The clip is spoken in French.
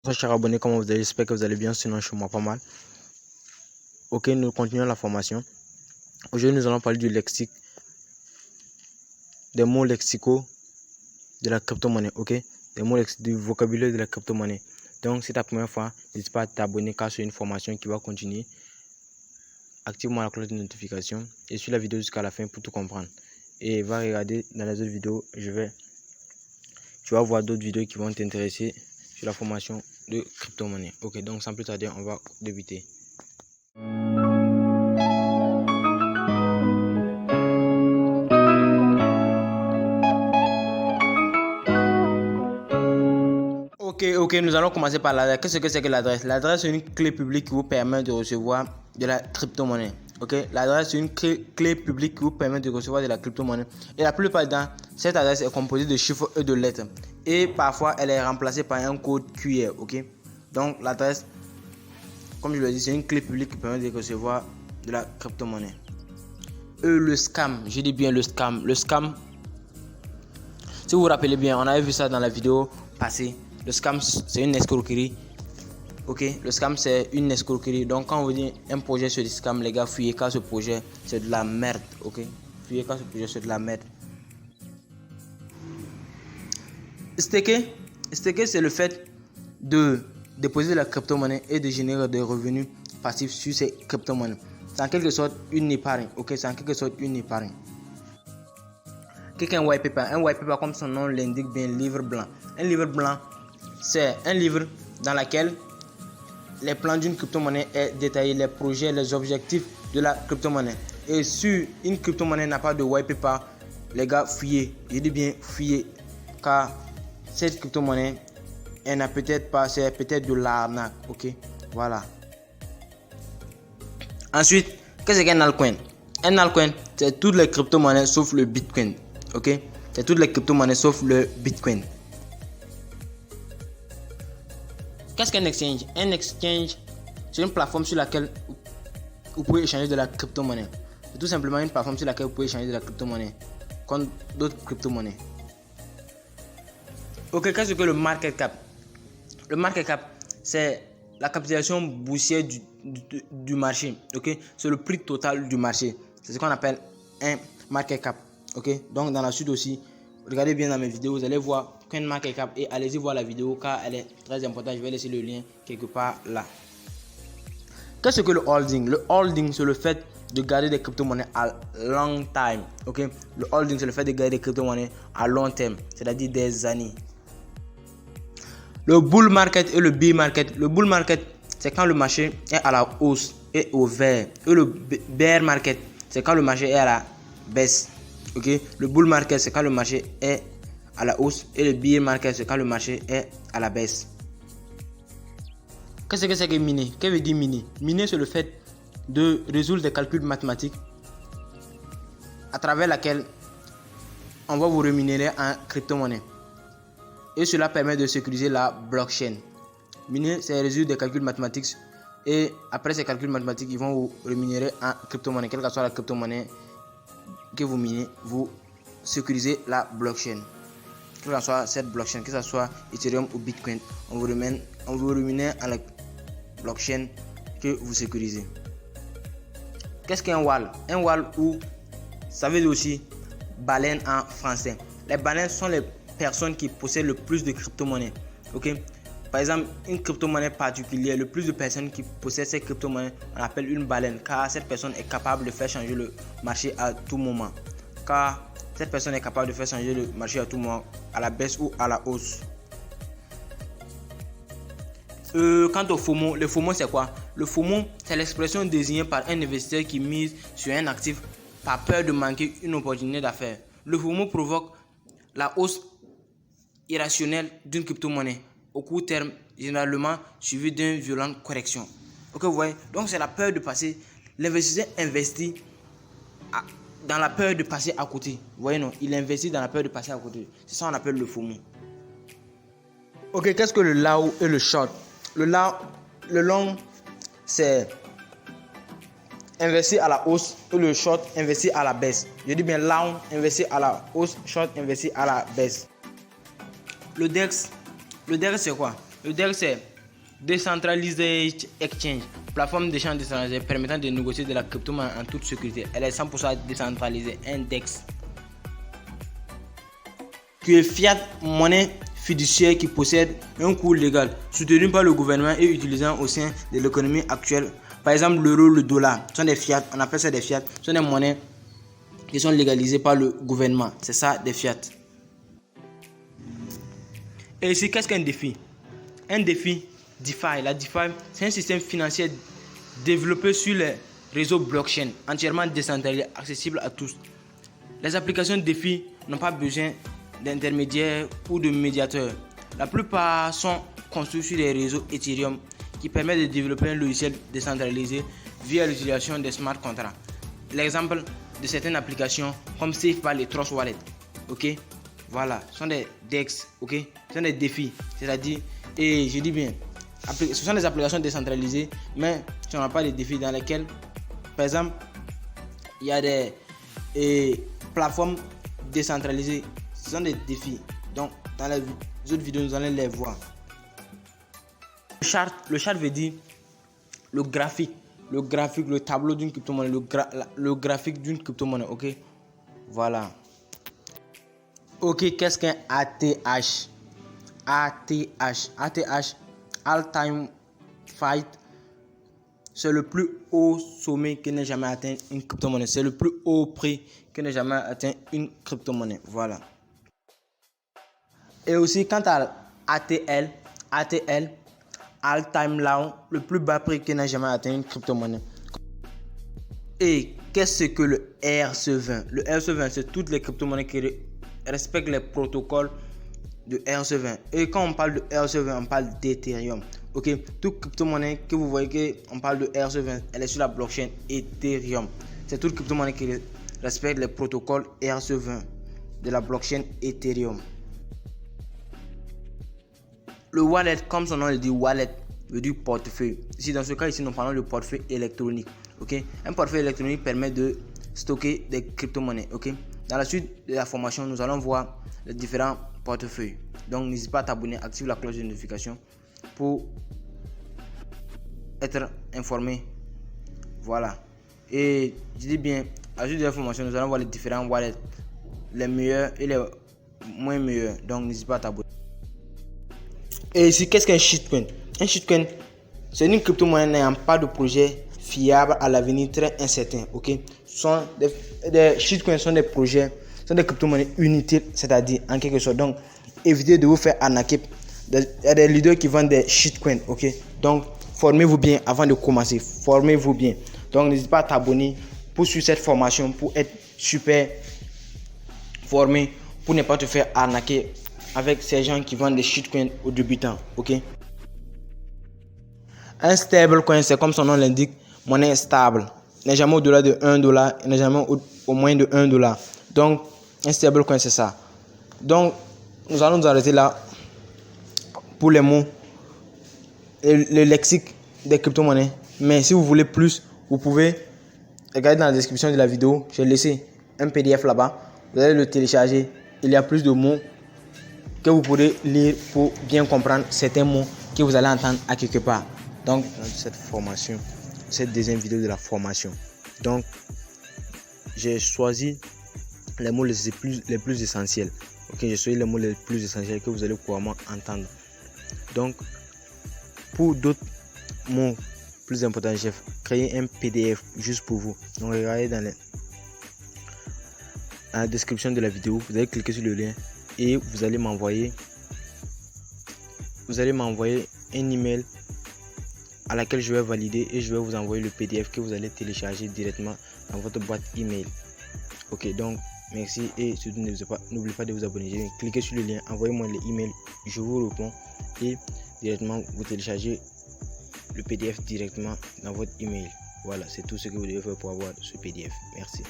Bonsoir chers abonnés, comment vous allez? J'espère que vous allez bien, sinon chez moi pas mal. Ok, nous continuons la formation. Aujourd'hui, nous allons parler du lexique, des mots lexicaux de la crypto-monnaie. Ok, des mots du vocabulaire de la crypto-monnaie. Donc, si c'est ta première fois, n'hésite pas à t'abonner car c'est une formation qui va continuer. Active-moi la cloche de notification et suis la vidéo jusqu'à la fin pour tout comprendre. Et va regarder dans les autres vidéos. Tu vas voir d'autres vidéos qui vont t'intéresser sur la formation de crypto-monnaie. Ok, donc sans plus tarder, on va débuter. Ok, nous allons commencer par l'adresse. Qu'est-ce que c'est que l'adresse? L'adresse, c'est une clé publique qui vous permet de recevoir de la crypto-monnaie. Ok, l'adresse, c'est une clé publique qui vous permet de recevoir de la crypto-monnaie. Et la plupart du temps, cette adresse est composée de chiffres et de lettres. Et parfois, elle est remplacée par un code QR. Ok, donc l'adresse, comme je le dis, c'est une clé publique qui permet de recevoir de la crypto-monnaie. Le scam, je dis bien le scam. Le scam, si vous vous rappelez bien, on avait vu ça dans la vidéo passée. Le scam, c'est une escroquerie. Ok, le scam, c'est une escroquerie. Donc, quand on vous dit un projet sur le scam, les gars, fuyez car ce projet, c'est de la merde. Ok, fuyez car ce projet, c'est de la merde. Staker, c'est le fait de déposer de la crypto-monnaie et de générer des revenus passifs sur ces crypto-monnaies. C'est en quelque sorte une épargne. Ok, c'est en quelque sorte une épargne. Qu'est-ce qu'un white paper? Un white paper, comme son nom l'indique bien, livre blanc. Un livre blanc, c'est un livre dans lequel les plans d'une crypto-monnaie est détaillé, les projets, les objectifs de la crypto-monnaie. Et si une crypto-monnaie n'a pas de white paper, les gars, fuyez. Je dis bien fuyez, car cette crypto-monnaie, elle n'a peut-être pas, c'est peut-être de l'arnaque. Ok, voilà. Ensuite, qu'est-ce qu'un altcoin? Un altcoin, c'est toutes les crypto-monnaies sauf le Bitcoin. Ok, c'est toutes les crypto-monnaies sauf le Bitcoin. Qu'est-ce qu'un exchange? Un exchange, c'est une plateforme sur laquelle vous pouvez échanger de la crypto-monnaie. C'est tout simplement une plateforme sur laquelle vous pouvez échanger de la crypto-monnaie contre d'autres crypto-monnaies. Ok, qu'est-ce que le market cap? Le market cap, c'est la capitalisation boursière du marché. Ok, c'est le prix total du marché. C'est ce qu'on appelle un market cap. Ok, donc dans la suite aussi, regardez bien dans mes vidéos, vous allez voir qu'un market cap et allez-y voir la vidéo car elle est très importante. Je vais laisser le lien quelque part là. Qu'est-ce que le holding? Le holding, c'est le fait de garder des crypto-monnaies à long time. Ok, le holding, c'est le fait de garder des crypto-monnaies à long terme, c'est-à-dire des années. Le bull market et le bear market. Le bull market, c'est quand le marché est à la hausse et au vert. Et le bear market, c'est quand le marché est à la baisse. Ok, le bull market, c'est quand le marché est à la hausse et le bear market, c'est quand le marché est à la baisse. Qu'est-ce que c'est que miner? Qu'est-ce que veut dire miner? Miner, c'est le fait de résoudre des calculs mathématiques à travers laquelle on va vous rémunérer en crypto-monnaie. Et cela permet de sécuriser la blockchain. Miner, c'est résoudre des calculs mathématiques et après ces calculs mathématiques, ils vont vous rémunérer en crypto-monnaie. Quelle que soit la crypto-monnaie que vous minez, vous sécurisez la blockchain. Quelle que soit cette blockchain, que ce soit Ethereum ou Bitcoin, on vous rémunère à la blockchain que vous sécurisez. Qu'est-ce qu'un whale? Un whale, ou ça veut dire aussi baleine en français. Les baleines sont les personnes qui possèdent le plus de crypto-monnaies. Ok, par exemple, une crypto-monnaie particulière, le plus de personnes qui possèdent cette crypto-monnaie, on appelle une baleine, car cette personne est capable de faire changer le marché à tout moment. Car cette personne est capable de faire changer le marché à tout moment, à la baisse ou à la hausse. Quant au FOMO, le FOMO c'est quoi? Le FOMO, c'est l'expression désignée par un investisseur qui mise sur un actif par peur de manquer une opportunité d'affaires. Le FOMO provoque la hausse irrationnelle d'une crypto-monnaie au court terme, généralement suivi d'une violente correction. Ok, vous voyez? Donc c'est la peur de passer. L'investisseur investit dans la peur de passer à côté. Vous voyez, non? Il investit dans la peur de passer à côté. C'est ça qu'on appelle le FOMO. Ok, qu'est-ce que le long et le short? Le long, c'est investir à la hausse et le short, investir à la baisse. Je dis bien long, investir à la hausse, short, investir à la baisse. Le DEX, c'est quoi? Le DEX, c'est Decentralized Exchange, plateforme d'échange décentralisée permettant de négocier de la crypto-monnaie en toute sécurité. Elle est 100% décentralisée. Index, qui est fiat, monnaie fiduciaire qui possède un coût légal, soutenu par le gouvernement et utilisant au sein de l'économie actuelle. Par exemple, l'euro, le dollar, sont des fiat, on appelle ça des fiat, sont des monnaies qui sont légalisées par le gouvernement. C'est ça, des fiat. Et ici, qu'est-ce qu'un défi? Un défi, DeFi. La DeFi, c'est un système financier développé sur les réseaux blockchain, entièrement décentralisé, accessible à tous. Les applications DeFi n'ont pas besoin d'intermédiaires ou de médiateurs. La plupart sont construits sur les réseaux Ethereum qui permettent de développer un logiciel décentralisé via l'utilisation des smart contracts. L'exemple de certaines applications comme SafePal et Trust Wallet, ok, voilà, sont des DEX, ok, sont des défis, c'est-à-dire, et je dis bien, ce sont des applications décentralisées, mais ce ne sont pas des défis dans lesquels, par exemple, il y a des plateformes décentralisées. Ce sont des défis. Donc, dans les autres vidéos, nous allons les voir. Le chart veut dire le graphique, le tableau d'une crypto-monnaie, le graphique d'une crypto-monnaie, ok? Voilà. Ok, qu'est-ce qu'un ATH? ATH, All-Time Fight, c'est le plus haut sommet que n'ait jamais atteint une crypto-monnaie. C'est le plus haut prix que n'ait jamais atteint une crypto-monnaie. Voilà. Et aussi, quant à ATL, All-Time Low, le plus bas prix que n'a jamais atteint une crypto-monnaie. Et qu'est-ce que le ERC20? Le ERC20, c'est toutes les crypto-monnaies qui respectent les protocoles de ERC20. Et quand on parle de ERC20, on parle d'Ethereum. Ok, toute crypto-monnaie que vous voyez qu'on parle de ERC20, elle est sur la blockchain Ethereum. C'est toute crypto-monnaie qui respecte les protocoles ERC20 de la blockchain Ethereum. Le wallet, comme son nom le dit, wallet veut dire portefeuille. Ici, dans ce cas, ici, nous parlons de portefeuille électronique. Ok, un portefeuille électronique permet de stocker des crypto-monnaies. Ok, dans la suite de la formation, nous allons voir les différents portefeuilles. Donc, n'hésite pas à t'abonner, active la cloche de notification pour être informé. Voilà. Et je dis bien, à la suite de la formation, nous allons voir les différents wallets, les meilleurs et les moins meilleurs. Donc, n'hésite pas à t'abonner. Et ici, qu'est-ce qu'un shitcoin? Un shitcoin, c'est une crypto-monnaie n'ayant pas de projet fiable à l'avenir, très incertain. Ok, des shitcoins sont des projets, sont des crypto-monnaies inutiles, c'est-à-dire en quelque sorte. Donc, évitez de vous faire arnaquer. Il y a des leaders qui vendent des shitcoins. Ok, donc formez-vous bien avant de commencer. Formez-vous bien. Donc, n'hésitez pas à t'abonner pour suivre cette formation, pour être super formé, pour ne pas te faire arnaquer avec ces gens qui vendent des shitcoins aux débutants. Ok, un stablecoin, c'est comme son nom l'indique, monnaie stable, n'est jamais au-delà de $1, n'est jamais au moins de $1. Donc, un stablecoin, c'est ça. Donc, nous allons nous arrêter là pour les mots, le lexique des crypto-monnaies. Mais si vous voulez plus, vous pouvez regarder dans la description de la vidéo. J'ai laissé un PDF là-bas. Vous allez le télécharger. Il y a plus de mots que vous pourrez lire pour bien comprendre certains mots que vous allez entendre à quelque part. Donc, dans cette formation, cette deuxième vidéo de la formation, donc j'ai choisi les mots les plus essentiels. Ok, j'ai choisi les mots les plus essentiels que vous allez couramment entendre. Donc, pour d'autres mots plus importants, j'ai créé un PDF juste pour vous. Donc, regardez dans la description de la vidéo, vous allez cliquer sur le lien et vous allez m'envoyer un email à laquelle je vais valider et je vais vous envoyer le PDF que vous allez télécharger directement dans votre boîte email. Ok, donc merci et surtout n'oubliez pas de vous abonner. Cliquez sur le lien, envoyez-moi l'email, je vous réponds et directement vous téléchargez le PDF directement dans votre email. Voilà, c'est tout ce que vous devez faire pour avoir ce PDF. Merci.